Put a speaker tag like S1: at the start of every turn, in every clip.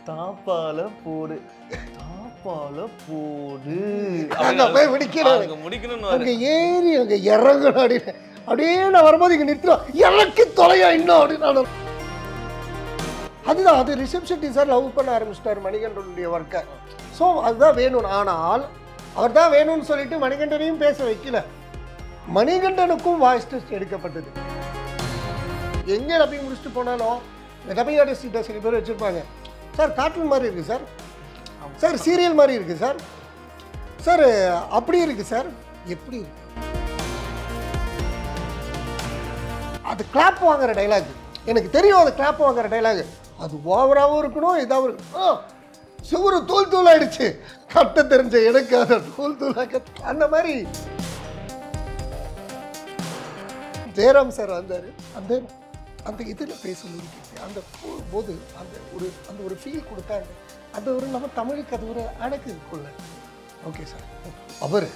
S1: தாப்பால போடு தாப்பால போடு
S2: அங்க போய் முடிக்கணும் அங்க ஏறி அங்க இறங்கணும் அப்படின்னு அப்படியே நான் வரும்போது இங்க நிறுத்துறோம் எனக்கு தொலையா இன்னும் அப்படின்னு அதுதான் அது ரிஷப் ஷெட்டி சார் லவ் பண்ண ஆரம்பிச்சிட்டார் மணிகண்டனுடைய ஒர்க்கை. ஸோ அதுதான் வேணும். ஆனால் அவர் தான் வேணும்னு சொல்லிட்டு மணிகண்டனையும் பேச வைக்கல. மணிகண்டனுக்கும் வாய்ஸ் டெஸ்ட் எடுக்கப்பட்டது. எங்கே டப்பிங் முடிச்சுட்டு போனாலும் டப்பிங் ஆர்டிஸ்ட் சில பேர் வச்சுருப்பாங்க. சார் கார்ட்டூன் மாதிரி இருக்குது சார், சார் சீரியல் மாதிரி இருக்குது சார், சார் அப்படி இருக்குது சார், எப்படி இருக்கு அது கிளாப் வாங்குற டைலாக் எனக்கு தெரியும். அது கிளாப் வாங்குற டைலாக் அது ஓவராகவும் இருக்கணும், இதாகவும் இருக்கணும். சுவரு தூள் தூள் ஆயிடுச்சு கட்ட தெரிஞ்ச எனக்கு அதை தூள் தூளாக அந்த மாதிரி. ஜெயராம் சார் வந்தார். அந்த அந்த இதில் பேசும்போது அந்த போது அந்த ஒரு ஃபீல் கொடுத்தாங்க. அந்த ஒரு நம்ம தமிழுக்கு அது ஒரு அடக்கு இருக்குள்ள. ஓகே சார் அவர்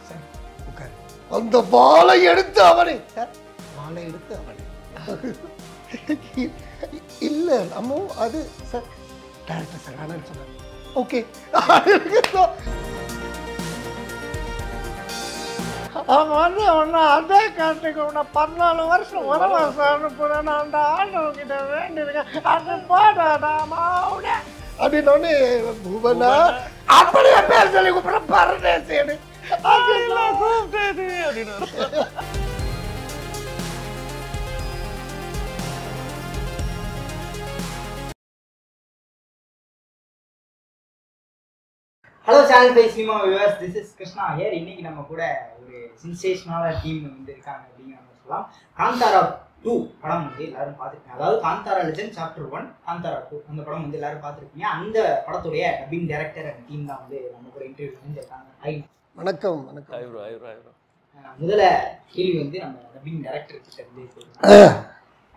S2: சார் உட்கார் அந்த வாழை எடுத்து அவனே சார் வாழை எடுத்து அவனே இல்லை நம்ம அது சார் டேரக்டர் சார் ஆனால் சொன்னார் ஓகே. அவங்க வந்து ஒன்றா அதே காட்டுக்கு உன்னை 14 வருஷம் வனவாசம் அனுப்புறேன் நான் அந்த ஆண்டவங்கிட்ட வேண்டியிருக்கேன் அது போடாடாமா அப்படின்னோடனே பூவனா அப்படியே பேர் சொல்லி கூப்பிட பரதேசேடு கூப்பிட்டது அப்படின்னு.
S3: Hello channel by cinema viewers, this is Krishna here. இன்னைக்கு நம்ம கூட ஒரு சென்சேஷனான டீம் வந்து இருக்காங்க அப்படின்னு நம்ம சொல்லலாம். காந்தாரா 2 படம் வந்து எல்லாரும் பார்த்துருக்கீங்க. அதாவது காந்தாரா லெஜெண்ட் சாப்டர் 1 காந்தாரா 2 அந்த படம் வந்து எல்லாரும் பார்த்துருக்கீங்க. அந்த படத்துடைய டப்பிங் டைரக்டர் அண்ட் டீம் தான் வந்து நம்ம கூட இன்டர்வியூ செஞ்சிருக்காங்க. ஹாய்
S2: வணக்கம். வணக்கம்.
S3: முதல்ல கேள்வி வந்து நம்ம டப்பிங் டைரக்டர் கிட்ட இருந்து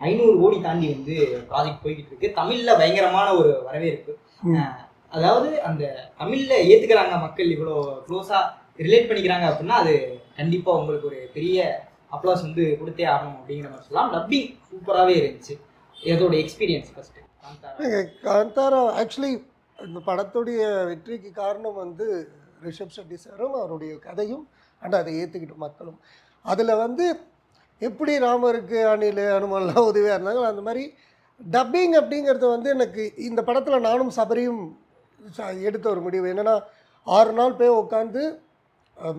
S3: 500 கோடி தாண்டி வந்து ப்ராஜெக்ட் போய்கிட்டு இருக்கு. தமிழ்ல பயங்கரமான ஒரு வரவேற்பு. அதாவது அந்த தமிழ்ல ஏத்துக்கிறாங்க மக்கள், இவ்வளோ க்ளோஸா ரிலேட் பண்ணிக்கிறாங்க அப்படின்னா அது கண்டிப்பா உங்களுக்கு ஒரு பெரிய அப்ளாஸ் வந்து கொடுத்தே ஆகணும் அப்படிங்கிற மாதிரி சொல்லலாம். டப்பிங் சூப்பராகவே இருந்துச்சு. இதோட எக்ஸ்பீரியன்ஸ் ஃபர்ஸ்ட்
S2: காந்தாரா. ஆக்சுவலி இந்த படத்துடைய வெற்றிக்கு காரணம் வந்து ரிஷப் ஷெட்டி சாரும் அவருடைய கதையும் அண்ட் அதை ஏற்றுக்கிட்ட மக்களும். அதில் வந்து எப்படி ராமருக்கு அணில் அனுமான்லாம் உதவியாக இருந்தாங்க அந்த மாதிரி டப்பிங் அப்படிங்கிறது வந்து எனக்கு இந்த படத்தில் நானும் சபரியும் எடுத்த ஒரு முடிவு என்னென்னா 6 நாள் போய் உட்காந்து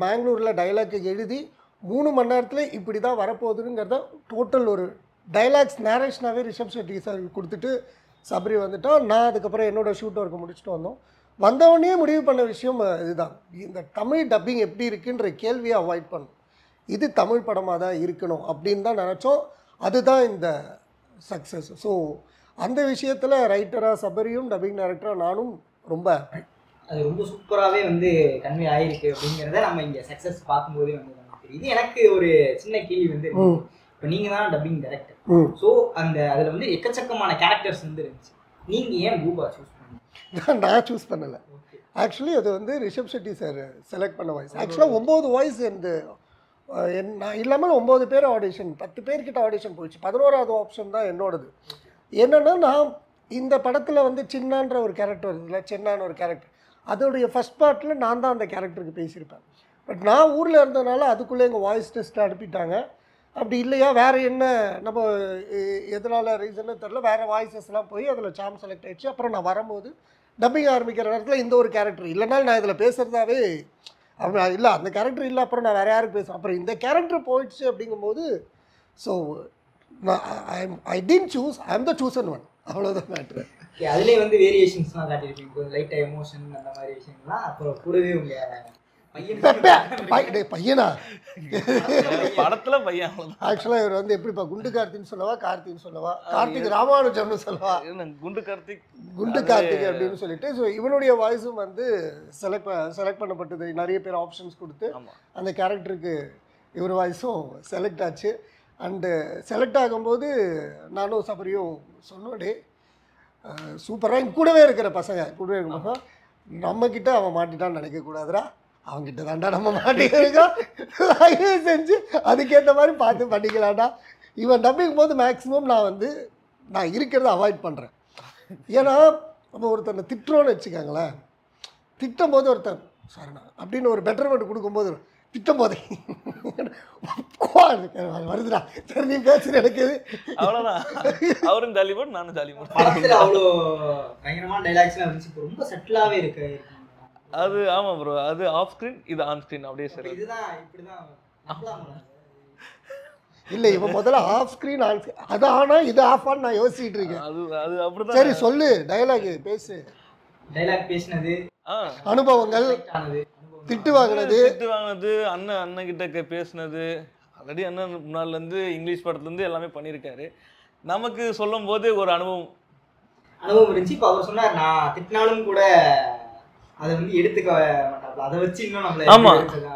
S2: மேங்களூரில் டைலாக்கை எழுதி 3 மணி நேரத்தில் இப்படி தான் வரப்போகுதுங்கிறத டோட்டல் ஒரு டைலாக்ஸ் நேரேஷனாகவே ரிஷப் ஷெட்டி சார் கொடுத்துட்டு சபரி வந்துட்டோம். நான் அதுக்கப்புறம் என்னோடய ஷூட் ஒர்க்கை முடிச்சுட்டு வந்தவொடனே முடிவு பண்ண விஷயம் இதுதான். இந்த தமிழ் டப்பிங் எப்படி இருக்குன்ற கேள்வியை அவாய்ட் பண்ணணும். இது தமிழ் படமாக தான் இருக்கணும் அப்படின்னு தான் நினச்சோம். அதுதான் இந்த சக்ஸஸ். ஸோ அந்த விஷயத்தில் ரைட்டராக சபரியும் டப்பிங் டைரக்டராக நானும் ரொம்ப
S3: அது ரொம்ப சூப்பராகவே வந்து கன்வே ஆகிருக்கு அப்படிங்கிறத நம்ம இங்கே சக்ஸஸ் பார்க்கும்போதே வந்து நமக்கு தெரியுது. எனக்கு ஒரு சின்ன கேள்வி வந்து இப்போ நீங்கள் தான் டப்பிங் டைரக்டர். ஸோ அந்த அதில் வந்து எக்கச்சக்கமான கேரக்டர்ஸ் வந்து இருந்துச்சு. நீங்கள் ஏன் பூபா சூஸ் பண்ணீங்க?
S2: நான் சூஸ் பண்ணலை. ஆக்சுவலி அது வந்து ரிஷப் ஷெட்டி சார் செலக்ட் பண்ண வாய்ஸ். ஆக்சுவலாக 9 வாய்ஸ் நான் இல்லாமல் 9 பேர் ஆடிஷன் 10 பேர்கிட்ட ஆடிஷன் போயிடுச்சு. 11வது ஆப்ஷன் தான் என்னோடது. என்னென்னா நான் இந்த படத்தில் வந்து சின்னான்ற ஒரு கேரக்டர் இருக்குல்ல, சின்னான்னு ஒரு கேரக்டர், அதோடைய ஃபஸ்ட் பார்ட்டில் நான் தான் அந்த கேரக்டருக்கு பேசியிருப்பேன். பட் நான் ஊரில் இருந்ததுனால அதுக்குள்ளே எங்கள் வாய்ஸ் டெஸ்ட்டை அனுப்பிட்டாங்க. அப்படி இல்லையா வேறு என்ன நம்ம எதனால் ரீசன்னு தெரில, வேறு வாய்ஸஸ்லாம் போய் அதில் சாம் செலக்ட் ஆகிடுச்சு. அப்புறம் நான் வரும்போது டப்பிங் ஆரம்பிக்கிற நேரத்தில் இந்த ஒரு கேரக்டர் இல்லைனாலும் நான் இதில் பேசுகிறதாவே அப்படி இல்லை, அந்த கேரக்டர் இல்லை, அப்புறம் நான் வேறு யாருக்கு பேசுவேன். அப்புறம் இந்த கேரக்டர் போயிடுச்சு அப்படிங்கும்போது ஸோ நான் I didn't choose, I am the chosen one, அவ்வளோதான் மேட்ரு.
S3: அதுலேயே வந்து வேரியேஷன்ஸ்லாம் காட்டியிருப்பீங்க, கொஞ்சம் லைட்டாக எமோஷன் அந்த மாதிரி விஷயங்கள்லாம். அப்புறம் கூடவே உங்கள்
S2: பையனா
S1: படத்துல பையன்
S2: ஆக்சுவலாக இவர் வந்து எப்படிப்பா குண்டு கார்த்தின்னு சொல்லவா கார்த்தின்னு சொல்லவா கார்த்திக் ராமானுஜம்னு சொல்லவா
S1: குண்டு கார்த்திக்
S2: அப்படின்னு சொல்லிட்டு ஸோ இவனுடைய வாய்ஸும் வந்து செலக்ட் பண்ணப்பட்டது. நிறைய பேர் ஆப்ஷன்ஸ் கொடுத்து அந்த கேரக்டருக்கு இவர் வாய்ஸும் செலக்ட் ஆச்சு. அண்டு செலக்ட் ஆகும்போது நானும் சபரியும் சொன்னோடே சூப்பராக கூடவே இருக்கிற பசங்க கூடவே இருக்கிற நம்மக்கிட்ட அவன் மாட்டிட்டான்னு நினைக்கக்கூடாதுரா, அவங்ககிட்ட தாண்டா நம்ம மாட்டிக்கிறோம், செஞ்சு அதுக்கேற்ற மாதிரி பார்த்து பண்ணிக்கலாம்டா. இவன் டப்பிங் போது மேக்ஸிமம் நான் இருக்கிறத அவாய்ட் பண்ணுறேன். ஏன்னா அப்போ ஒருத்தனை திட்டுறோன்னு வச்சுக்காங்களேன், திட்டும் போது ஒருத்தன் சாரிண்ணா அப்படின்னு ஒரு பெட்டர்மெண்ட் கொடுக்கும்போது திட்டும் போதே வருதுடா சரி நீ பேசுகிற எனக்கு
S1: அவ்வளோதான். அவரும் ஜாலி போட், நானும் ஜாலி போட்.
S3: படத்துல அவ்வளோ பயங்கரமான டைலாக்ஸ்லாம் இருந்துச்சு. இப்போ ரொம்ப செட்டிலாவே இருக்கு.
S1: அது ஆமா ப்ரோ, அது ஆஃப் ஸ்க்ரீன், இது ஆன் ஸ்க்ரீன் அப்படியே சரி.
S3: இதுதான் இப்படிதான் நம்பலாமா?
S2: இல்லை இப்போ முதல்ல ஆஃப் ஸ்க்ரீன் ஆன் அது ஆனால் இது ஆஃப் ஆன் நான் யோசிச்சுட்டு இருக்கேன்.
S1: அது அது அப்படிதான்.
S2: சரி சொல்லு, டயலாக் பேசு.
S3: டைலாக் பேசினது,
S2: அனுபவங்கள், திட்டு வாங்கினது, அண்ணன் கிட்ட பேசுனது. ஆல்ரெடி அண்ணன் முன்னாள்லேருந்து இங்கிலீஷ் படத்துலேருந்து எல்லாமே பண்ணியிருக்காரு. நமக்கு சொல்லும் போது ஒரு அனுபவம்
S3: இருந்துச்சு. இப்போ அவர் சொன்னார், நான் திட்டினாலும் கூட அதை வந்து எடுத்துக்க மாட்டாங்க, அதை வச்சு இன்னும் நம்மள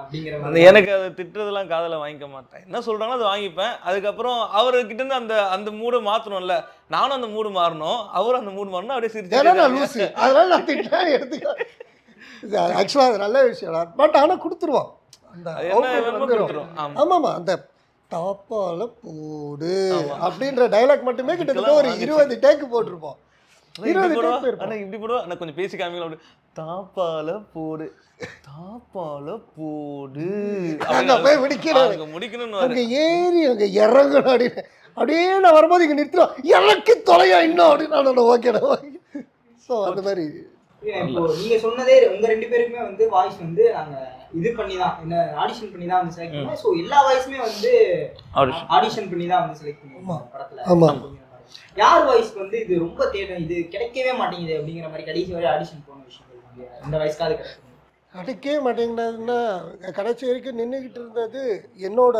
S3: அப்படிங்கிற மாதிரி.
S1: எனக்கு அதை திட்டுறதெல்லாம் காதல வாங்கிக்க மாட்டேன். என்ன சொல்றாங்களோ அதை வாங்கிப்பேன். அதுக்கப்புறம் அவர்கிட்ட இருந்து அந்த மூடு மாற்றணும்ல, நானும் அந்த மூடு மாறணும், அவரும் அந்த மூடு மாறணும். அப்படியே சிரிச்சு
S2: அதனால நான் திட்டேன் எடுத்துக்க. ஆக்சுவலாக அது நல்ல விஷயம். பட் ஆனால் கொடுத்துருவோம் அந்த ஆமாம்மா அந்த தாப்பால போடு அப்படின்ற டைலாக் மட்டுமே கிட்டத்தட்ட ஒரு 20 டேக்கு போட்டிருப்போம். 20 டேக்
S1: ஆனால் இப்படி போடுவோம். ஆனால் கொஞ்சம் பேசி காமிக்கலாம். அப்படி தாப்பால போடு, தாப்பால போடு
S2: அங்கே போய்
S1: முடிக்கணும்னு
S2: அங்கே ஏறி அங்கே இறங்கணும் அப்படின்னு. அப்படியே நான் வரும்போது இங்கே நிறுத்துறோம், எனக்கு தொலையா இன்னும் அப்படின்னு நான் ஓகேடா. ஸோ அந்த மாதிரி
S3: இப்போ நீங்க சொன்னதே உங்க 2 பேருக்குமே வந்து வாய்ஸ் வந்து நாங்க இது பண்ணி தான், என்ன ஆடிஷன் பண்ணி தான் வந்து செலக்ட் பண்ணோம். ஸோ எல்லா வாய்ஸுமே வந்து ஆடிஷன் பண்ணி தான் வந்து செலக்ட் பண்ணுவோம் படத்துல.
S2: ஆமாம்,
S3: யார் வாய்ஸ்க்கு வந்து இது ரொம்ப தேடும், இது கிடைக்கவே மாட்டேங்குது அப்படிங்கிற மாதிரி கடைசி வரை ஆடிஷன் போன விஷயம் இந்த வாய்ஸ்க்காக
S2: கிடைக்கவே மாட்டேங்கிறதுன்னா கடைசி வரைக்கும் நின்றுக்கிட்டு இருந்தது என்னோட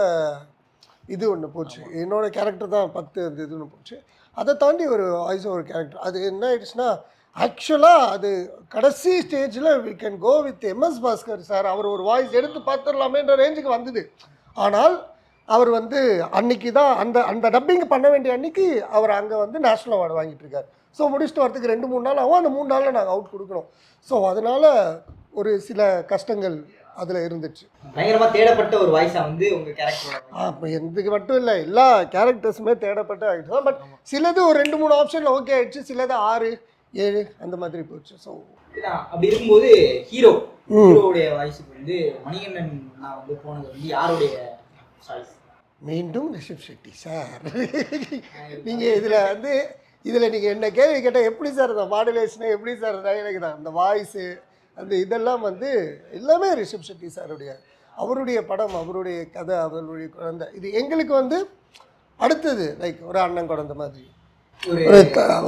S2: இது ஒன்று போச்சு. என்னோட கேரக்டர் தான் 10 அந்த இது ஒன்று போச்சு. அதை தாண்டி ஒரு வாய்ஸ் ஒரு கேரக்டர். அது என்ன ஆயிடுச்சுன்னா ஆக்சுவலாக அது கடைசி ஸ்டேஜில் we can go with MS Bhaskar sir. அவர் ஒரு வாய்ஸ் எடுத்து பார்த்துடலாமேன்ற ரேஞ்சுக்கு வந்தது. ஆனால் அவர் வந்து அன்னைக்கு தான் அந்த டப்பிங் பண்ண வேண்டிய அன்னைக்கு அவர் அங்கே வந்து நேஷ்னல் அவார்டு வாங்கிட்டு இருக்கார். ஸோ முடிச்சுட்டு வரதுக்கு 2-3 நாள் ஆகும். அந்த 3 நாளில் நாங்கள் அவுட் கொடுக்கணும். ஸோ அதனால் ஒரு சில கஷ்டங்கள் அதில் இருந்துச்சு.
S3: பயங்கரமாக தேடப்பட்ட ஒரு வாய்ஸாக வந்து உங்கள் கேரக்டர்.
S2: இப்போ எதுக்கு மட்டும் இல்லை, எல்லா கேரக்டர்ஸுமே தேடப்பட்ட ஆகிடுச்சு தான். பட் சிலது ஒரு 2-3 ஆப்ஷனில் ஓகே ஆகிடுச்சு, சிலது 6-7 அந்த மாதிரி போச்சு. ஸோ
S3: அப்படி இருக்கும்போது ஹீரோவுடைய வாய்ஸுக்கு வந்து மணிகண்டன் நான் வந்து போனது வந்து யாருடைய சாய்ஸ்?
S2: மீண்டும் ரிஷப் ஷெட்டி சார். நீங்கள் இதில் நீங்கள் என்ன கேள்வி கேட்டால் எப்படி சார் இந்த மாடுலேஷனு, எப்படி சார் எனக்கு தான் அந்த வாய்ஸு அந்த இதெல்லாம் வந்து எல்லாமே ரிஷப் ஷெட்டி சாருடைய, அவருடைய படம், அவருடைய கதை, அவருடைய குழந்தை. இது எங்களுக்கு வந்து அடுத்தது லைக் ஒரு அண்ணன் குழந்தை மாதிரி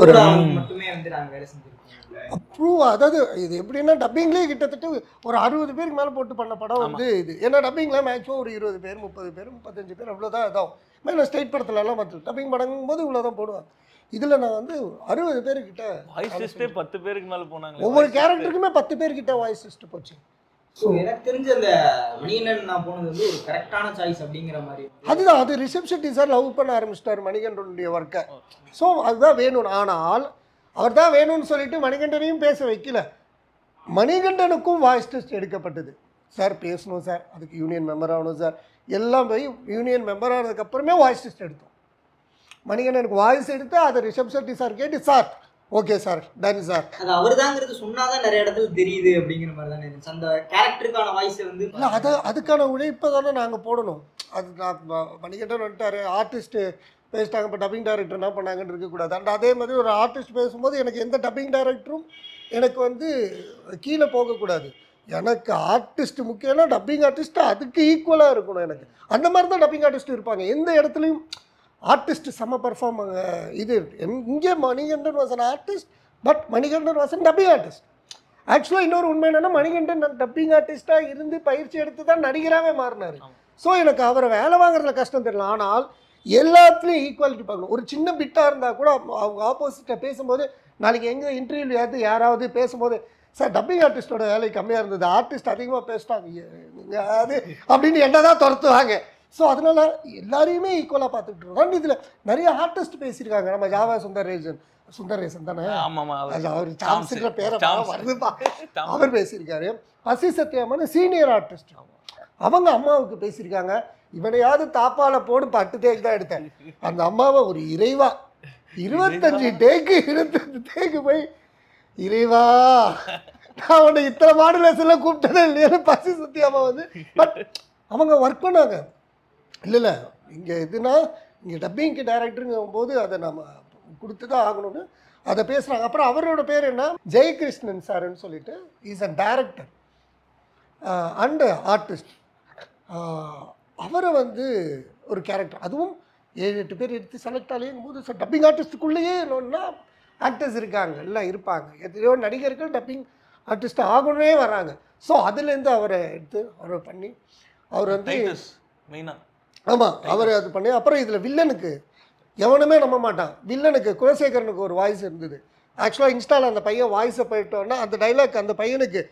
S3: ஒரு மட்டுமே வந்து நாங்கள் வேலை செஞ்சுருக்கோம்.
S2: அப்ரூவ். அதாவது இது எப்படின்னா டப்பிங்லேயே கிட்டத்தட்ட ஒரு 60 பேருக்கு மேலே போட்டு பண்ண படம் வந்து இது. ஏன்னா டப்பிங்கில் மேக்ஸிமம் ஒரு 20 பேர் 30 பேர் 35 பேர் அவ்வளோதான் இதாகும். நான் ஸ்டேட் படத்துலலாம் பார்த்து டப்பிங் படங்கும் போது இவ்வளோ தான் போடுவாங்க. இதில் நான் வந்து 60 பேருக்கிட்ட
S1: வாய்ஸ் டெஸ்ட்டே 10 பேருக்கு மேலே போனாங்க.
S2: ஒவ்வொரு கேரக்டருக்குமே 10 பேர்கிட்ட வாய்ஸ் டெஸ்ட் போச்சு.
S3: ஸோ எனக்கு தெரிஞ்ச அந்த மணிகண்டன் நான் போனது வந்து ஒரு கரெக்டான சாய்ஸ் அப்படிங்கிற மாதிரி.
S2: அதுதான், அது ரிஷப் ஷெட்டி சார் லவ் பண்ண ஆரம்பிச்சிட்டார் மணிகண்டனுடைய ஒர்க்கை. ஸோ அதுதான் வேணும். ஆனால் அவர் தான் வேணும்னு சொல்லிட்டு மணிகண்டனையும் பேச வைக்கல. மணிகண்டனுக்கும் வாய்ஸ் டெஸ்ட் எடுக்கப்பட்டது. சார் பேசணும் சார், அதுக்கு யூனியன் மெம்பர் ஆகணும் சார், எல்லாம் போய் யூனியன் மெம்பர் ஆனதுக்கப்புறமே வாய்ஸ் டெஸ்ட் எடுத்தோம். மணிகண்டனுக்கு வாய்ஸ் எடுத்து அதை ரிஷப் ஷெட்டி சார் கேட்டு sir okay sir ton sir.
S3: அது அவர் தாங்கிறது சொன்னாதான் நிறைய இடத்துல தெரியுது அப்படிங்கிற மாதிரி தானே இருந்துச்சு. அந்த கேரக்டருக்கான வாய்ஸ் வந்து
S2: இல்லை, அதுக்கான உழைப்பை தானே நாங்கள் போடணும். அது நான் மணிகண்டன் வந்துட்டார், ஆர்டிஸ்ட்டு பேசிட்டாங்க, இப்போ டப்பிங் டைரக்டர் என்ன பண்ணாங்கன்னு இருக்கக்கூடாது. அண்ட் அதே மாதிரி ஒரு ஆர்டிஸ்ட் பேசும்போது எனக்கு எந்த டப்பிங் டைரக்டரும் எனக்கு வந்து கீழே போகக்கூடாது. எனக்கு ஆர்டிஸ்ட் முக்கியம்னா டப்பிங் ஆர்டிஸ்ட் அதுக்கு ஈக்குவலாக இருக்கணும். எனக்கு அந்த மாதிரி தான் டப்பிங் ஆர்டிஸ்ட் இருப்பாங்க. எந்த இடத்துலையும் ஆர்டிஸ்ட் செம்ம பர்ஃபார்ம் இது இங்கே Manikandan was an artist, but Manikandan was an dubbing artist. ஆக்சுவலாக இன்னொரு உண்மை என்னென்னா மணிகண்டன் டப்பிங் ஆர்டிஸ்ட்டாக இருந்து பயிற்சி எடுத்து தான் நடிகராகவே மாறினார். ஸோ எனக்கு அவரை வேலை வாங்குறதுல கஷ்டம் தெரியல. ஆனால் எல்லாத்துலேயும் ஈக்குவாலிட்டி பார்க்கணும். ஒரு சின்ன பிட்டாக இருந்தால் கூட அவங்க ஆப்போசிட்டை பேசும்போது நாளைக்கு எங்கே இன்டர்வியூ யாராவது பேசும்போது சார் டப்பிங் ஆர்டிஸ்டோட வேலை கம்மியாக இருந்தது, ஆர்டிஸ்ட் அதிகமாக பேசிட்டாங்க அது அப்படின்னு என்ன தான் துரத்துவாங்க. ஸோ அதனால் எல்லாரையுமே ஈக்குவலாக பார்த்துக்கிட்டு இருக்கோம். இதில் நிறைய ஆர்டிஸ்ட் பேசியிருக்காங்க. நம்ம ஜாவா சுந்தரேசன் தானே, அவர் சாம்ஸ்ன்ற பேரை வருதுப்பா, அவர் பேசியிருக்காரு. பசி சத்யாமன் சீனியர் ஆர்டிஸ்ட், அவங்க அம்மாவுக்கு பேசியிருக்காங்க. இவனையாவது தாப்பால போடு 10 டேக் தான் எடுத்தேன். அந்த அம்மாவை ஒரு இறைவா 25 டேக்கு போய் இறைவா நான் உன்னை இத்தனை மாடுலேஷன்லாம் கூப்பிட்டதே இல்லையா பசி சத்தியாமா வந்து. பட் அவங்க ஒர்க் பண்ணாங்க. இல்லை இங்கே எதுனா இங்கே டப்பிங்க்கு டைரக்டருங்கும் போது அதை நம்ம கொடுத்து தான் ஆகணும்னு அதை பேசுகிறாங்க. அப்புறம் அவரோட பேர் என்ன, ஜெயகிருஷ்ணன் சார்ன்னு சொல்லிட்டு is a director and artist. அவரை வந்து ஒரு கேரக்டர், அதுவும் 7-8 பேர் எடுத்து செலக்ட் ஆகலையும் போது டப்பிங் ஆர்டிஸ்ட்டுக்குள்ளேயே என்னன்னா ஆக்டர்ஸ் இருக்காங்க, எல்லாம் இருப்பாங்க. எத்தனையோ நடிகர்கள் டப்பிங் ஆர்டிஸ்ட் ஆகணுமே வராங்க. ஸோ அதுலேருந்து அவரை எடுத்து அவரை பண்ணி அவர் வந்து
S1: மெயினாக
S2: ஆமாம் அவர் அது பண்ணி. அப்புறம் இதில் வில்லனுக்கு எவனுமே நம்ப மாட்டான். வில்லனுக்கு குலசேகரனுக்கு ஒரு வாய்ஸ் இருந்தது. ஆக்சுவலாக இன்ஸ்டாவில் அந்த பையன் வாய்ஸை போயிட்டோன்னா அந்த டைலாக் அந்த பையனுக்கு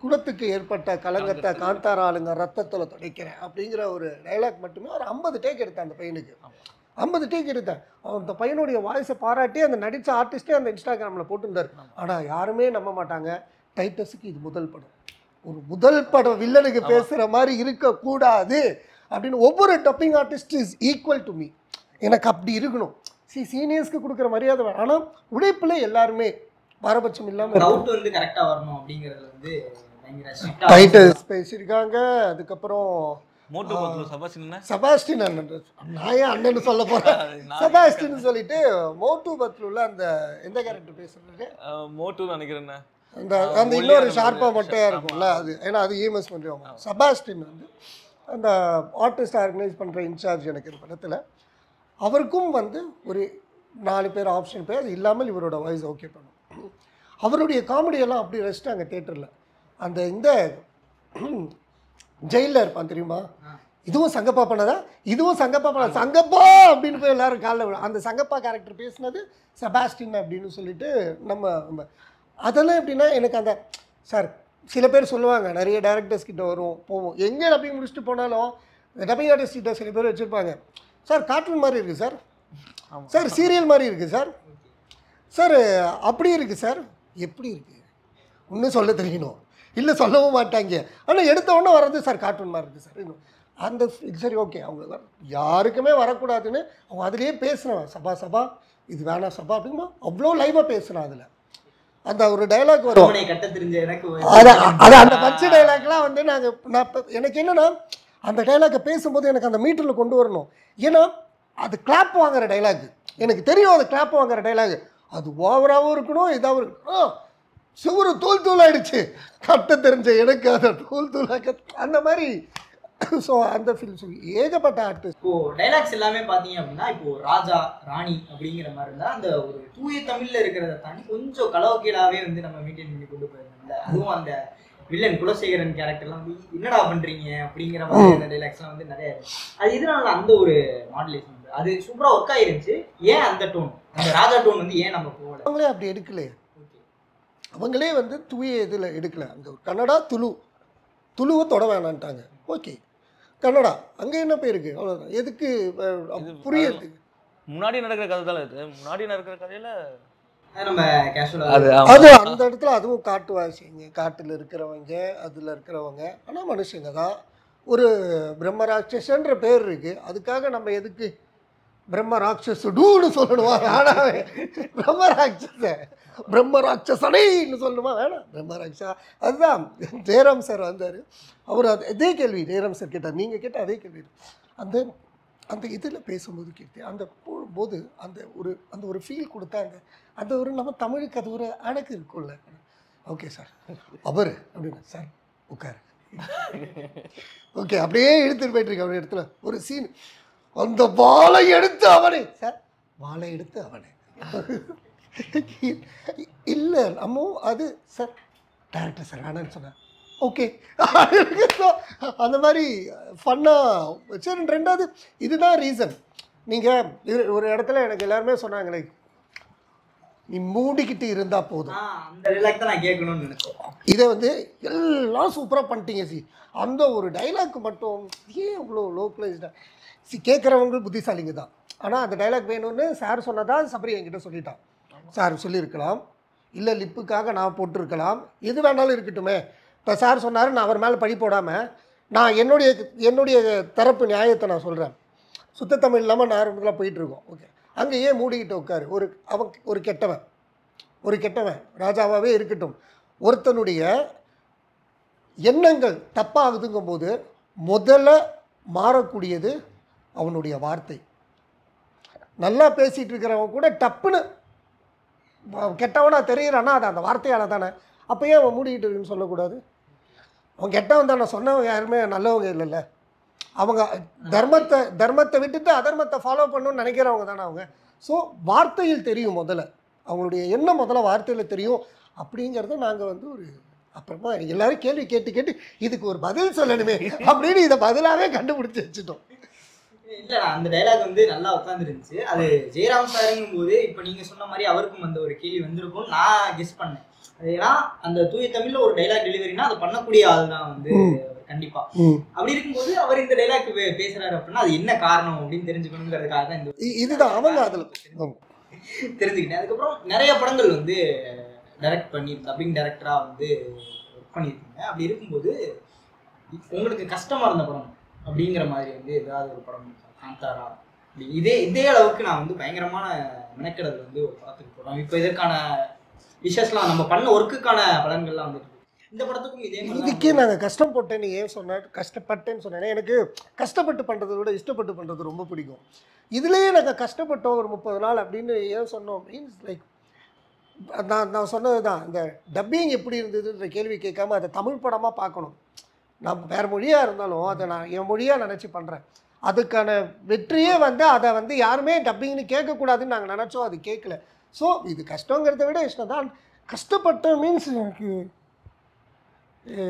S2: குலத்துக்கு ஏற்பட்ட கலங்கத்தை காந்தார ஆளுங்க ரத்தத்தில் துடைக்கிறேன் அப்படிங்கிற ஒரு டைலாக் மட்டுமே ஒரு 50 டேக் எடுத்தேன் அந்த பையனுக்கு. 50 டேக் எடுத்தேன். அந்த பையனுடைய வாய்ஸை பாராட்டி அந்த நடித்த ஆர்டிஸ்ட்டே அந்த இன்ஸ்டாகிராமில் போட்டுருந்தார். ஆனால் யாருமே நம்ப மாட்டாங்க. டைட்டஸுக்கு இது முதல் படம், ஒரு முதல் படம் வில்லனுக்கு பேசுகிற மாதிரி இருக்கக்கூடாது அப்படின்னு ஒவ்வொரு dubbing artist is equal to me. எனக்கு அப்படி இருக்கணும். சீனியர்ஸ்க்கு கொடுக்குற மரியாதை வேணும். ஆனால் உழைப்பில் எல்லாருமே பாரபட்சம் இல்லாமல்
S3: அவுட் வந்து கரெக்டாக வரணும் அப்படிங்கிறது வந்து
S2: டைட்டஸ் பேசியிருக்காங்க. அதுக்கப்புறம் செபாஸ்டின் அண்ணன், நான் ஏன் அண்ணன் சொல்ல போகிறேன், செபாஸ்டின் சொல்லிட்டு மோட்டு பத்லுள்ள அந்த எந்த கேரக்டர் பேசுறது
S1: மோட்டு நினைக்கிறேன்,
S2: அந்த அந்த இன்னொரு ஷார்ப்பாக மட்டும் இருக்கும்ல அது, ஏன்னா அது EMS பண்ணுறோம். செபாஸ்டின் வந்து அந்த ஆர்டிஸ்ட் ஆர்கனைஸ் பண்ணுற இன்சார்ஜ் எனக்கு இந்த படத்தில். அவருக்கும் வந்து ஒரு 4 பேர் ஆப்ஷன் பேர், அது இல்லாமல் இவரோட வாய்ஸ் ஓகே பண்ணும். அவருடைய காமெடியெல்லாம் அப்படி ரசிட்டாங்க தேட்டரில். அந்த இந்த ஜெயிலில் இருப்பான் தெரியுமா, இதுவும் சங்கப்பா பண்ணதா, இதுவும் சங்கப்பா பண்ண சங்கப்பா அப்படின்னு போய் எல்லாரும் காலைல அந்த சங்கப்பா கேரக்டர் பேசினது செபாஸ்டின் அப்படின்னு சொல்லிட்டு நம்ம அதெல்லாம் எப்படின்னா எனக்கு அந்த சார் சில பேர் சொல்லுவாங்க, நிறைய டேரக்டர்ஸ் கிட்ட வரும் போவோம், எங்கே டப்பிங் முடிச்சுட்டு போனாலும் டப்பிங் ஆர்டிஸ்ட் கிட்ட சில பேர் வச்சுருப்பாங்க, சார் கார்ட்டூன் மாதிரி இருக்குது சார், சார் சீரியல் மாதிரி இருக்குது சார், சார் அப்படி இருக்குது சார், எப்படி இருக்குது இன்னும் சொல்ல தெரியணும், இல்லை சொல்லவும் மாட்டாங்க. ஆனால் எடுத்த உடனே வர்றது சார் கார்ட்டூன் மாதிரி இருக்குது சார் இன்னும் அந்த சரி ஓகே. அவங்க யாருக்குமே வரக்கூடாதுன்னு அவங்க அதுலேயே பேசுகிறான், சபா இது வேணாம் சபா அப்படின்னா அவ்வளோ லைவாக பேசுகிறான். அதில் அந்த ஒரு டைலாக் வரும், அது அந்த பச்சை டைலாக்லாம் வந்து நான் எனக்கு என்னென்னா அந்த டைலாக்கை பேசும்போது எனக்கு அந்த மீட்டரில் கொண்டு வரணும். ஏன்னா அது கிளாப் வாங்குற டைலாக் எனக்கு தெரியும், அது கிளாப் வாங்குற டைலாக் அது ஓவராகவும் இருக்கணும், இதாகவும் இருக்கணும். சுவரு தூள் ஆயிடுச்சு கட்ட தெரிஞ்ச எனக்கு அதை தூளாக்க அந்த மாதிரி. ஸோ அந்த ஃபீல் ஏகப்பட்ட ஆர்டிஸ்ட்.
S3: இப்போ டைலாக்ஸ் எல்லாமே பார்த்தீங்க அப்படின்னா இப்போ ராஜா ராணி அப்படிங்கிற மாதிரி இருந்தால் அந்த ஒரு தூய தமிழில் இருக்கிறத தாண்டி கொஞ்சம் கலோக்கியலாகவே வந்து நம்ம மெயின்டைன் பண்ணி கொண்டு போயிருந்தோம்ல. அதுவும் அந்த வில்லன் குலசேகரன் கேரக்டர்லாம் வந்து என்னடா பண்ணுறீங்க அப்படிங்கிற மாதிரி அந்த டைலாக்ஸ்லாம் வந்து நிறைய இருக்கு. அது இதனால அந்த ஒரு மாடுலேஷன் அது சூப்பராக ஒர்க் ஆயிருந்துச்சு. ஏன் அந்த டோன், அந்த ராஜா டோன் வந்து ஏன் நம்ம போகல?
S2: அவங்களே அப்படி எடுக்கலையே, அவங்களே வந்து தூய இதில் எடுக்கல. அந்த ஒரு கன்னடா துளுவை தொட வேணான்ட்டாங்க. ஓகே கன்னடா அங்கே என்ன போயிருக்கு அவ்வளோதான், எதுக்கு புரியுது.
S1: முன்னாடி நடக்கிற கதை தான் இது, முன்னாடி நடக்கிற கதையில
S3: நம்ம
S2: அது அந்த இடத்துல அதுவும் காட்டுவாசிங்க, காட்டில் இருக்கிறவங்க அதில் இருக்கிறவங்க, ஆனால் மனுஷங்க தான். ஒரு பிரம்மராட்சசன்ற பேர் இருக்குது, அதுக்காக நம்ம எதுக்கு பிரம்மராட்சசுடுன்னு சொல்லணுமா? வேணாவே பிரம்மராட்சசனைன்னு சொல்லணுமா? வேணாம் பிரம்மராட்சா. அதுதான் ஜெயராம் சார் வந்தார், அவர் அதே கேள்வி ஜெயராம் சார் கேட்டார், நீங்கள் கேட்ட அதே கேள்வி. அந்த அந்த இதில் பேசும்போது கேட்டு அந்த போது அந்த ஒரு ஃபீல் கொடுத்தா அந்த ஒரு நம்ம தமிழுக்கு அது ஒரு அணக்கு இருக்கும்ல. ஓகே சார் அவர் அப்படின்னா சார் உட்காரு ஓகே அப்படியே இழுத்துட்டு போயிட்டுருக்கு. அவருடைய இடத்துல ஒரு சீன், அந்த வாழை எடுத்து அவனே சார், வாழை எடுத்து அவனே இல்லை நம்ம அது சார் டேரக்டர் சார் வேணான்னு சொன்னேன். ஓகே அந்த மாதிரி ஃபன்னாக சரி. ரெண்டாவது இதுதான் ரீசன், நீங்கள் ஒரு இடத்துல எனக்கு எல்லாருமே சொன்னாங்களே நீ மூடிக்கிட்டு இருந்தால் போதும், இதை வந்து எல்லாம் சூப்பராக பண்ணிட்டீங்க. அந்த ஒரு டைலாக் மட்டும் ஏன் இவ்வளோ லோக்கலைஸ்டாக கேட்குறவங்க புத்திசாலிங்க தான். ஆனால் அந்த டைலாக் வேணும்னு சார் சொன்னதான் சபரி என்கிட்ட சொல்லிட்டான். சார் சொல்லியிருக்கலாம், இல்லை லிப்புக்காக நான் போட்டிருக்கலாம், எது வேணாலும் இருக்கட்டுமே. இப்போ சார் சொன்னார், நான் அவர் மேலே பழி போடாமல் நான் என்னுடைய தரப்பு நியாயத்தை நான் சொல்கிறேன். சுத்தத்தமிழ் இல்லாமல் நார்மலாக போயிட்டுருக்கோம். ஓகே அங்கே ஏன் மூடிக்கிட்டு உட்காரு, அவன் ஒரு கெட்டவன் ஒரு கெட்டவன் ராஜாவாகவே இருக்கட்டும், ஒருத்தனுடைய எண்ணங்கள் தப்பாகுதுங்கும் போது முதல்ல மாறக்கூடியது அவனுடைய வார்த்தை. நல்லா பேசிகிட்டு இருக்கிறவன் கூட டப்புன்னு கெட்டவனாக தெரிகிறான்னா அது அந்த வார்த்தையால் தானே. அப்போ ஏன் அவன் மூடிக்கிட்டு இருக்குன்னு சொல்லக்கூடாது? அவன் கெட்டவன் தானே, சொன்னவங்க யாருமே நல்லவங்க இல்லைல்ல. அவங்க தர்மத்தை விட்டுட்டு அதர்மத்தை ஃபாலோ பண்ணணும்னு நினைக்கிறவங்க தானே அவங்க. ஸோ வார்த்தையில் தெரியும், முதல்ல அவங்களுடைய எண்ணம் முதல்ல வார்த்தையில் தெரியும். அப்படிங்கிறத நாங்கள் வந்து ஒரு அப்புறமா எல்லாரும் கேள்வி கேட்டு இதுக்கு ஒரு பதில் சொல்லணுமே அப்படின்னு இதை பதிலாகவே கண்டுபிடிச்சி வச்சுட்டோம்.
S3: இல்லை, அந்த டைலாக் வந்து நல்லா உட்காந்துருந்துச்சு. அது ஜெயராம் சாருங்கும் போது இப்போ நீங்கள் சொன்ன மாதிரி அவருக்கும் அந்த ஒரு கேள்வி வந்திருக்கும் நான் கெஸ் பண்ணேன். ஏன்னா அந்த தூய தமிழ்ல ஒரு டைலாக் டெலிவரினா அதை பண்ணக்கூடிய ஆள் தான் வந்து கண்டிப்பா. அப்படி இருக்கும்போது அவர் இந்த டைலாக் பேசுறாரு அப்படின்னா அது என்ன காரணம் அப்படின்னு தெரிஞ்சுக்கணுங்கிறதுக்காக தான்
S2: இதுதான் அவங்க அதில்
S3: தெரிஞ்சுக்கிட்டேன். அதுக்கப்புறம் நிறைய படங்கள் வந்து டைரக்ட் பண்ணி டப்பிங் டைரக்டரா வந்து ஒர்க் பண்ணியிருக்கீங்க. அப்படி இருக்கும்போது உங்களுக்கு கஷ்டமா இருந்த படம் அப்படிங்கிற மாதிரி வந்து ஏதாவது ஒரு படம், காந்தாரா, இதே அளவுக்கு நான் வந்து பயங்கரமான மெனக்கெடல் வந்து ஒரு படத்துக்கு போடுறோம். இப்போ இதற்கான விஷயஸ்லாம் நம்ம பண்ண ஒர்க்குக்கான பலன்கள்லாம் வந்துருக்கு. இந்த படத்துக்கும் இதே மாதிரி
S2: இதுக்கே நாங்கள் கஷ்டப்பட்டேன்னு ஏன் சொன்னேன், கஷ்டப்பட்டேன்னு சொன்னேன். எனக்கு கஷ்டப்பட்டு பண்ணுறதை விட இஷ்டப்பட்டு பண்ணுறது ரொம்ப பிடிக்கும். இதுலேயே நாங்கள் கஷ்டப்பட்டோம் ஒரு 30 நாள் அப்படின்னு ஏன் சொன்னோம் மீன்ஸ் லைக் நான் சொன்னது தான். இந்த டப்பிங் எப்படி இருந்ததுன்ற கேள்வி கேட்காம அதை தமிழ் படமாக பார்க்கணும். நான் வேறு மொழியாக இருந்தாலும் அதை நான் என் மொழியாக நினச்சி பண்ணுறேன். அதுக்கான வெற்றியே வந்து அதை வந்து யாருமே டப்பிங்னு கேட்கக்கூடாதுன்னு நாங்கள் நினச்சோம், அது கேட்கல. ஸோ இது கஷ்டங்கிறத விட இஷ்டம் தான். கஷ்டப்பட்ட மீன்ஸ் எனக்கு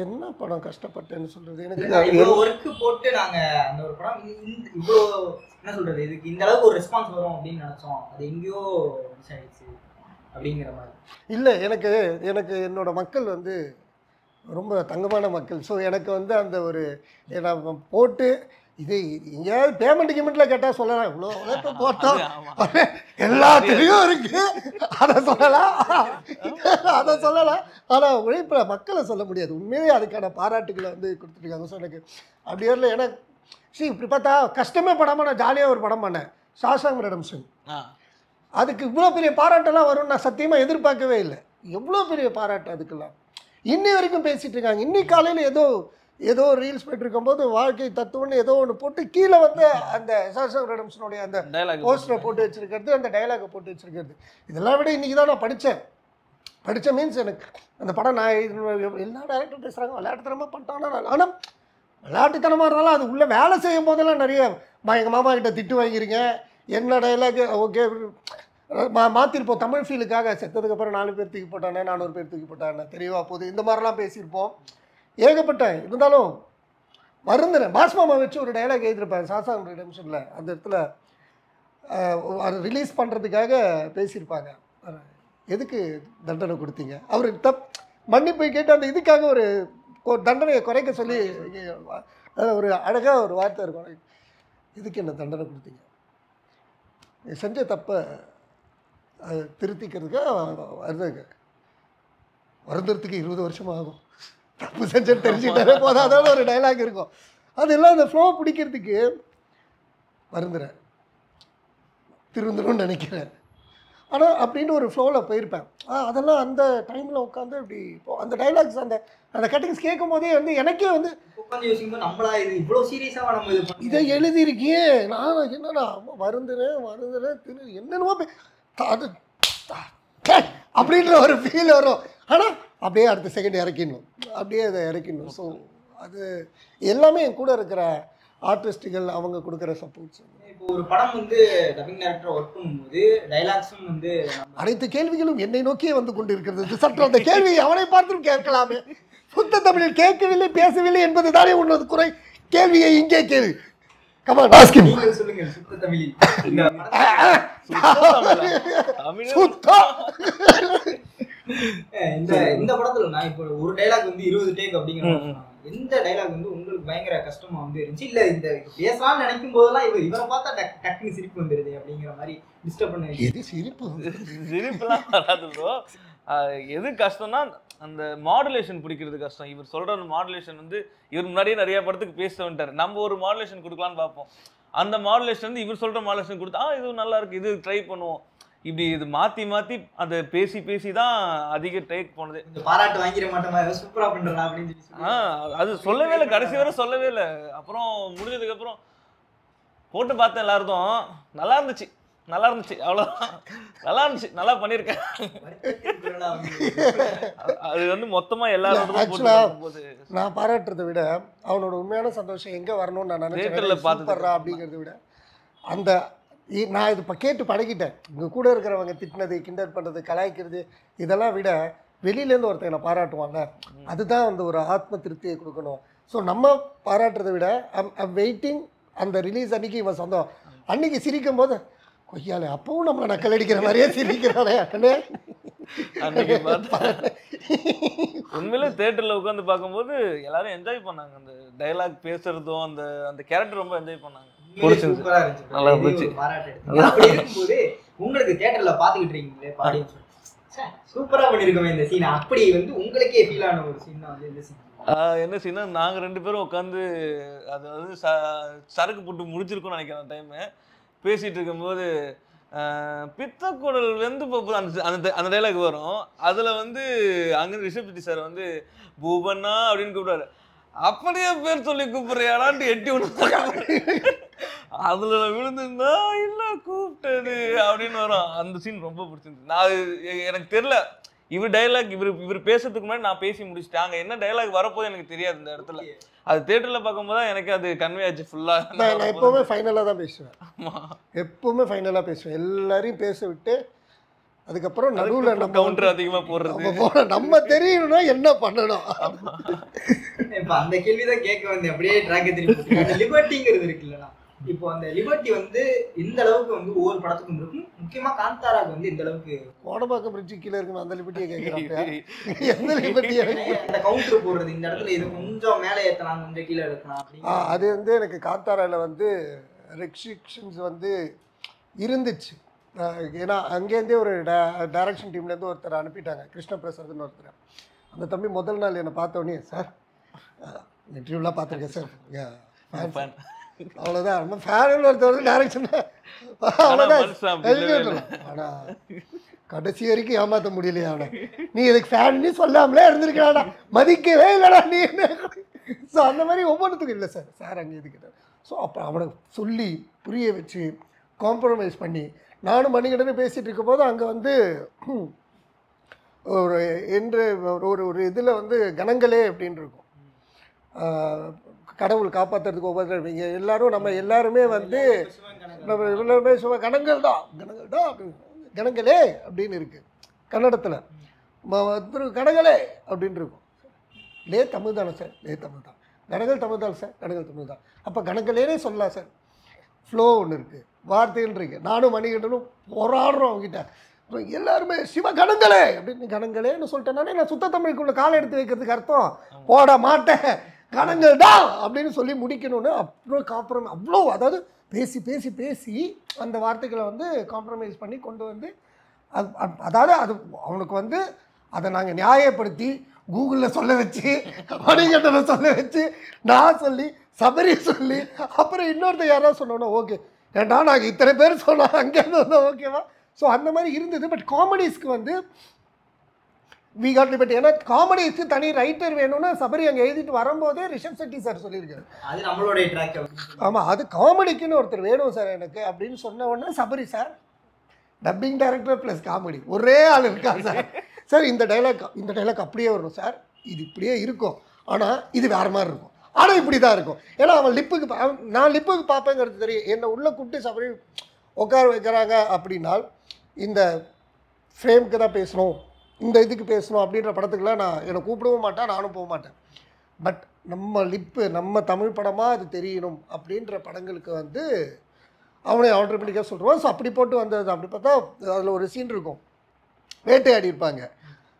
S2: என்ன படம் கஷ்டப்பட்டேன்னு சொல்கிறது, எனக்கு
S3: ஒர்க்கு போட்டு நாங்கள் அந்த ஒரு படம் இவ்வளோ என்ன சொல்கிறது, இதுக்கு இந்த அளவுக்கு ஒரு ரெஸ்பான்ஸ் வரும் அப்படின்னு நினச்சோம், அது எங்கேயோ மிஸ் ஆகிடுச்சு அப்படிங்கிற மாதிரி.
S2: இல்லை, எனக்கு என்னோடய மக்கள் வந்து ரொம்ப தங்கமான மக்கள். ஸோ எனக்கு வந்து அந்த ஒரு நான் போட்டு இது எங்கேயாவது பேமெண்ட்டில் கேட்டால் சொல்லலாம், இவ்வளோ உழைப்பு போட்டோம் எல்லாத்துலேயும் இருக்குது அதை சொல்லலாம். ஆனால் உழைப்பில் மக்களை சொல்ல முடியாது. உண்மையிலே அதுக்கான பாராட்டுகளை வந்து கொடுத்துருக்காங்க. ஸோ எனக்கு அப்படி வரல. ஏன்னா இப்படி பார்த்தா கஷ்டமே படாமல் நான் ஜாலியாக ஒரு படம் பண்ணேன், ஷாஷாங்க் ரெடெம்ப்ஷன். அதுக்கு இவ்வளோ பெரிய பாராட்டெல்லாம் வரும்னு நான் சத்தியமாக எதிர்பார்க்கவே இல்லை. எவ்வளோ பெரிய பாராட்டு அதுக்கெல்லாம் இன்னி வரைக்கும் பேசிகிட்டு இருக்காங்க. இன்னி காலையில் ஏதோ ரீல்ஸ் போயிட்டு இருக்கும்போது வாழ்க்கை தத்துவம்னு ஏதோ ஒன்று போட்டு கீழே வந்து அந்த ஷாஷாங்க் ரெடெம்ப்ஷனுடைய அந்த போஸ்டரை போட்டு வச்சுருக்கிறது, அந்த டைலாகை போட்டு வச்சுருக்கிறது. இதெல்லாம் விட இன்றைக்கி தான் நான் படித்தேன் மீன்ஸ் எனக்கு அந்த படம் நான் எல்லா டேரக்டரும் பேசுகிறாங்க விளையாட்டுத்தனமாக பண்ணிட்டாங்கன்னா, ஆனால் விளையாட்டுத்தனமாக இருந்தாலும் அது உள்ளே வேலை செய்யும் போதெல்லாம் நிறைய எங்கள் மாமா கிட்ட திட்டு வாங்கிக்கிறீங்க, என்ன டைலாக் ஓகே மாற்றிருப்போம். தமிழ் ஃபீலுக்காக செத்ததுக்கப்புறம் 4 பேர் தூக்கி போட்டானே, 400 பேர் தூக்கி போட்டானே, தெரியவா போகுது, இந்த மாதிரிலாம் பேசியிருப்போம். ஏகப்பட்டேன். இருந்தாலும் வருந்துறேன். பாஸ்மாமா வச்சு ஒரு டைலாக் எழுதியிருப்பேன் ஷாஷாங்க் ரெடெம்ப்ஷனில். அந்த இடத்துல அதை ரிலீஸ் பண்ணுறதுக்காக பேசியிருப்பாங்க, எதுக்கு தண்டனை கொடுத்தீங்க, அவர் மன்னிப்பு கேட்டு அந்த இதுக்காக ஒரு தண்டனையை குறைக்க சொல்லி ஒரு அழகாக ஒரு வார்த்தை இருக்கும், இதுக்கு என்ன தண்டனை கொடுத்தீங்க, செஞ்ச தப்பை திருத்திக்கிறதுக்கு வருந்துறதுக்கு 20 வருஷம் ஆகும், தப்பு செஞ்சுன்னு தெரிஞ்சுக்கிட்டாலே போதாதான் ஒரு டைலாக் இருக்கும். அதெல்லாம் அந்த ஃப்ளோ பிடிக்கிறதுக்கு வருந்துறேன், திருந்தணும்னு நினைக்கிறேன். ஆனால் அப்படின்னு ஒரு ஃப்ளோவில் போயிருப்பேன். அதெல்லாம் அந்த டைமில் உட்காந்து இப்படி அந்த டைலாக்ஸ் அந்த கட்டிங்ஸ் கேட்கும் போதே வந்து எனக்கே வந்து இதை எழுதியிருக்கியே நான் என்னன்னா வருந்துறேன் என்னென்னமோ அது அப்படின்ற ஒரு ஃபீல் வரும். ஆனால் அப்படியே அடுத்த செகண்ட் இறக்கிடணும், அப்படியே அதை இறக்கிடணும். ஸோ அது எல்லாமே என் கூட இருக்கிற ஆர்டிஸ்ட்டுகள் அவங்க கொடுக்குற சப்போர்ட்ஸ்.
S3: இப்போ ஒரு படம் வந்து டப்பிங் டைரக்டர் ஒர்க் பண்ணும்போது டைலாக்ஸும் வந்து
S2: அனைத்து கேள்விகளும் என்னை நோக்கியே வந்து கொண்டு இருக்கிறது. சற்று அந்த கேள்வி அவனை பார்த்தும் கேட்கலாமே. சுத்த தமிழில் கேட்கவில்லை பேசவில்லை என்பது தானே உன்னது குறை. கேள்வியை இங்கே கேள்வி. Come on ask me.
S3: நீங்க சொல்லுங்க சுத்த தமிழில். இந்த படத்துல நான் இப்போ ஒரு டைலாக் வந்து 20 டேக் அப்படிங்கிற எந்த டைலாக் வந்து உங்களுக்கு பயங்கர கஷ்டமா வந்து இருந்துச்சு, இல்ல இந்த பேசலாம்னு நினைக்கும் போதெல்லாம் இவரை பார்த்தா டக்குன்னு சிரிப்பு வந்துருது அப்படிங்கிற மாதிரி டிஸ்டர்ப் பண்ண
S1: சிரிப்புலாம் வராது ப்ரோ. எது கஷ்டம்னா அந்த மாடுலேஷன் பிடிக்கிறது கஷ்டம். இவர் சொல்ற மாடுலேஷன் வந்து இவர் முன்னாடியே நிறைய படத்துக்கு பேச வந்துட்டார். நம்ம ஒரு மாடுலேஷன் கொடுக்கலான்னு பார்ப்போம், அந்த மாடுலேஷன் வந்து இவர் சொல்ற மாடுலேஷன் கொடுத்தா இது நல்லா இருக்கு, இது ட்ரை பண்ணுவோம். இப்படி இது மாற்றி மாற்றி அதை பேசி பேசி தான் அதிக டேக் போனது.
S3: பாராட்டு வாங்கிட மாட்டோமா, சூப்பராக பண்ணுறா அப்படின்னு சொல்லி.
S1: அது சொல்லவே இல்லை, கடைசி வரை சொல்லவே இல்லை. அப்புறம் முடிஞ்சதுக்கப்புறம் போட்டு பார்த்தேன், எல்லாருக்கும் நல்லா இருந்துச்சு அவ்வளோதான். நல்லா இருந்துச்சு, நல்லா பண்ணியிருக்கேன். அது வந்து மொத்தமாக எல்லாரும்
S2: நான் பாராட்டுறதை விட அவனோட உண்மையான சந்தோஷம் எங்கே வரணும்னு நான் நினைச்சேன் பார்த்துறா அப்படிங்கிறத விட அந்த நான் இது இப்போ கேட்டு பழகிட்டேன். இங்கே கூட இருக்கிறவங்க திட்டினது, கிண்டல் பண்ணுறது, கலாய்க்கிறது இதெல்லாம் விட வெளியிலேருந்து ஒருத்தர் என்னை பாராட்டுவாங்க, அதுதான் வந்து ஒரு ஆத்ம திருப்தியை கொடுக்கணும். ஸோ நம்ம பாராட்டுறதை விட ஐம் வெயிட்டிங் அந்த ரிலீஸ் அன்றைக்கி இவன் சொந்தம் அன்றைக்கி சிரிக்கும் போது கொய்யாலே அப்பவும் நம்மளை நக்கல் அடிக்கிற மாதிரியே சிரிக்கிறானே அண்ணே.
S1: அன்னைக்கு உண்மையிலே தேட்டரில் உட்காந்து பார்க்கும்போது எல்லாரும் என்ஜாய் பண்ணாங்க. அந்த டைலாக் பேசுறதும் அந்த அந்த கேரக்டர் ரொம்ப என்ஜாய் பண்ணாங்க.
S3: உங்களுக்கு தியேட்டர்ல பாத்துக்கிட்டு இருக்கீங்களே ஆடியன்ஸ் சூப்பரா பண்ணிருக்கோமே இந்த சீன், அப்படி வந்து உங்களுக்கே ஃபீல் ஆன ஒரு சீன் வந்து இந்த சீன்
S1: என்ன சீனா, நாங்கள் 2 பேரும் உட்காந்து அதாவது சரக்கு போட்டு முடிச்சிருக்கோம்னு நினைக்கிறேன். அந்த டைமு பேசிகிட்டு இருக்கும்போது பித்தக்குடல் வெந்து போகுது அந்த அந்த டைலாக் வரும். அதில் வந்து அங்கே ரிஷப் செட்டி சார் வந்து பூபண்ணா அப்படின்னு கூப்பிடுவாரு. அப்படியே பேர் சொல்லி கூப்பிடுறியாடான்ட்டு எட்டி விட்டு அதுல விழுந்துருந்தா இல்லை கூப்பிட்டது அப்படின்னு வரும். அந்த சீன் ரொம்ப பிடிச்சிருந்துச்சு. நான் எனக்கு தெரியல, இவர் டைலாக் இவர் பேசுறதுக்கு முன்னாடி நான் பேசி முடிச்சுட்டேன். அங்கே என்ன டைலாக் வரப்போது எனக்கு தெரியாது இந்த இடத்துல. அது தேட்டரில் பார்க்கும்போது தான் எனக்கு அது கன்வே ஆச்சு ஃபுல்லாக.
S2: நான் எப்போவுமே ஃபைனலாக தான் பேசுவேன். ஆமாம், எப்போவுமே ஃபைனலாக பேசுவேன். எல்லாரையும் பேச விட்டு அதுக்கப்புறம் நடுவில் நம்ம
S1: கவுண்டர் அதிகமாக போடுறது,
S2: நம்ம தெரியணும்னா என்ன பண்ணணும்.
S3: இப்போ அந்த கேள்விதான் கேட்க வந்தேன். அப்படியே ட்ராக் திருப்பி அந்த லிபர்ட்டிங்கிறது இருக்குல்லண்ணா, இப்போ அந்த லிபர்ட்டி வந்து இந்த அளவுக்கு வந்து ஒவ்வொரு படத்துக்கும் இருக்கும். முக்கியமா காந்தாராக்கு வந்து இந்த அளவுக்கு
S2: கோடம்பாக்கம் பிரிட்ஜு கீழே இருக்கணும் அந்த லிபர்ட்டியை கேட்குறாங்க. எந்த லிபர்ட்டி?
S3: அந்த கவுண்டர் போடுறது, இந்த இடத்துல இது கொஞ்சம் மேலே ஏற்றலாம், கொஞ்சம் கீழே எடுக்கலாம்.
S2: அது வந்து எனக்கு காந்தாராவில் வந்து ரெஸ்ட்ரிக்ஷன்ஸ் வந்து இருந்துச்சு. ஏன்னா அங்கேருந்தே ஒரு டைரக்ஷன் டீம்லேருந்து ஒருத்தர் அனுப்பிட்டாங்க, கிருஷ்ண பிரசாத்னு ஒருத்தர். அந்த தம்பி முதல் நாள் என்னை பார்த்தோன்னே, சார் இன்டர்வியூலாம் பார்த்துருக்கேன் சார், அவ்வளோதான் நம்ம ஃபேன் ஒருத்தர் வந்து டைரக்ஷன் அவ்வளோதான். ஆனால் கடைசி வரைக்கும் ஏமாற்ற முடியலையா அவனை, நீ இதுக்கு ஃபேன்னு சொல்லாமலே இருந்திருக்காடா, மதிக்கவே இல்லைடா நீ என்ன. ஸோ அந்த மாதிரி ஒவ்வொன்றுத்துக்கும் இல்லை சார் சார் அங்கே இதுக்கிட்ட. ஸோ அப்போ அவனை சொல்லி புரிய வச்சு காம்ப்ரமைஸ் பண்ணி நானும் மணிகண்டனே பேசிகிட்டு இருக்கும்போது அங்கே வந்து ஒரு என்று ஒரு ஒரு இதில் வந்து கணங்களே அப்படின்னு இருக்கும், கடவுள் காப்பாற்றுறதுக்கு ஒவ்வொரு எல்லாரும் நம்ம எல்லாருமே வந்து நம்ம எல்லாருமே கணங்கள் தான் கணங்களே அப்படின்னு இருக்குது கன்னடத்தில் கணங்களே அப்படின்னு இருக்கும். லே தமிழ் தானே சார், லே தமிழ் தான், கணங்கள் தமிழ் தான் சார், கணங்கள் தமிழ் தான். அப்போ கணங்களே சொல்லலாம் சார், ஃப்ளோ ஒன்று இருக்குது, வார்த்தைன்னு இருக்கு. நானும் மணிகண்டனும் போராடுறோம் அவங்ககிட்ட, எல்லாருமே சிவ கணங்களே அப்படின்னு கணங்களேன்னு சொல்லிட்டேனாலே நான் சுத்த தமிழுக்குள்ள காலை எடுத்து வைக்கிறதுக்கு அர்த்தம் போட மாட்டேன், கணங்கள் தான் அப்படின்னு சொல்லி முடிக்கணும்னு. அப்புறம் காம்ப்ரமைஸ் அவ்வளோ, அதாவது பேசி பேசி பேசி அந்த வார்த்தைகளை வந்து காம்ப்ரமைஸ் பண்ணி கொண்டு வந்து அதாவது அது அவனுக்கு வந்து அதை நாங்கள் நியாயப்படுத்தி கூகுளில் சொல்ல வச்சு, மணிகண்டனை சொல்ல வச்சு, நான் சொல்லி, சபரி சொல்லி, அப்புறம் இன்னொருத்தர் யாராவது சொன்னோன்னா ஓகே ஏன்டா நாங்கள் இத்தனை பேர் சொன்னோம் அங்கேருந்து வந்தோம் ஓகேவா. ஸோ அந்த மாதிரி இருந்தது. பட் காமெடிஸ்க்கு வந்து வி காட் லிபர்ட்டி. ஏன்னா காமெடிஸ்க்கு தனி ரைட்டர் வேணும்னு சபரி அங்கே எழுதிட்டு வரும்போதே ரிஷப் செட்டி சார் சொல்லியிருக்காரு.
S3: அது நம்மளுடைய ட்ராக்.
S2: ஆமாம், அது காமெடிக்குன்னு ஒருத்தர் வேணும் சார் எனக்கு அப்படின்னு சொன்ன உடனே Sabari sir dubbing director plus comedy ஒரே ஆள் இருக்காங்க சார். சார் இந்த டைலாக் அப்படியே வரும் சார், இது இப்படியே இருக்கும், ஆனால் இது வேறு மாதிரி இருக்கும், ஆனால் இப்படி தான் இருக்கும். ஏன்னா அவன் லிப்புக்கு நான் லிப்புக்கு பார்ப்பேங்கிறது தெரியும். என்னை உள்ளே கூப்பிட்டு சபரி உட்கார வைக்கிறாங்க அப்படின்னா இந்த ஃப்ரேமுக்கு தான் பேசணும், இந்த இதுக்கு பேசணும் அப்படின்ற படத்துக்குலாம் நான் என்னை கூப்பிடவும் மாட்டேன், நானும் போக மாட்டேன். பட் நம்ம லிப்பு நம்ம தமிழ் படமாக அது தெரியணும் அப்படின்ற படங்களுக்கு வந்து அவனை ஆல்டர்மேட்டிக்காக சொல்லுவான். ஸோ அப்படி போட்டு வந்தது. அப்படி பார்த்தா அதில் ஒரு சீன் இருக்கும், வேட்டையாடி இருப்பாங்க.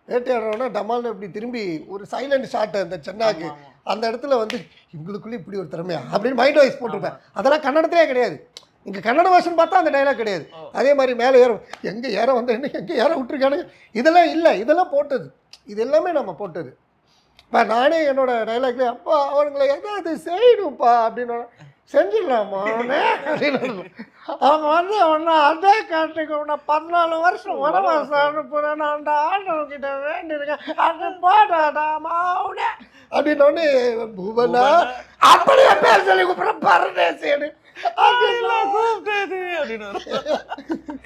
S2: வேட்டையாடுறோன்னா டமால்னு இப்படி திரும்பி ஒரு சைலண்ட் ஷாட்டு அந்த சென்னாக்கு அந்த இடத்துல வந்து இவங்களுக்குள்ளே இப்படி ஒரு திறமையா அப்படின்னு மைண்ட் வாய்ஸ் போட்டிருப்பேன். அதெல்லாம் கன்னடத்திலே கிடையாது. இங்கே கன்னட வருஷன் பார்த்தா அந்த டைலாக் கிடையாது. அதே மாதிரி மேலே ஏற எங்கே ஏற வந்து என்ன எங்கே ஏற விட்டுருக்கானுங்க, இதெல்லாம் இல்லை, இதெல்லாம் போட்டது, இது எல்லாமே நம்ம போட்டது. இப்போ நானே என்னோடய டைலாக்லேயே அப்பா அவனுங்களை எதாவது செய்யணும்ப்பா அப்படின்னு செஞ்சிடலாமா அப்படின்னு அவங்க வந்து உன்னை அதே காட்டுக்கு உன்னை 14 வருஷம் வனவாசம் அனுப்புறேன் நான் அந்த ஆண்டவங்கிட்ட வேண்டியிருக்கேன் அது போடாடா மாவுனே அப்படின்னோடனே பூபனா அப்படியே பேர் சொல்லி கூப்பிட பரதேசியனு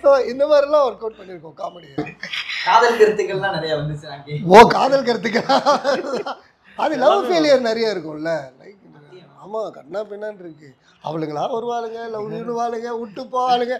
S2: ஸோ இந்த மாதிரிலாம் ஒர்க் அவுட் பண்ணியிருக்கோம் காமெடி.
S3: காதல் கருத்துக்கள்லாம் நிறைய வந்துச்சு.
S2: ஓ காதல் கருத்துக்கள் அது லவ் ஃபெயிலியர் நிறைய இருக்கும்ல. லைக் ஆமாம் கண்ணா பின்னான்னு இருக்கு. அவளுங்களா வருவாளுங்க லவ் வாளுங்க விட்டு போவாளுங்க.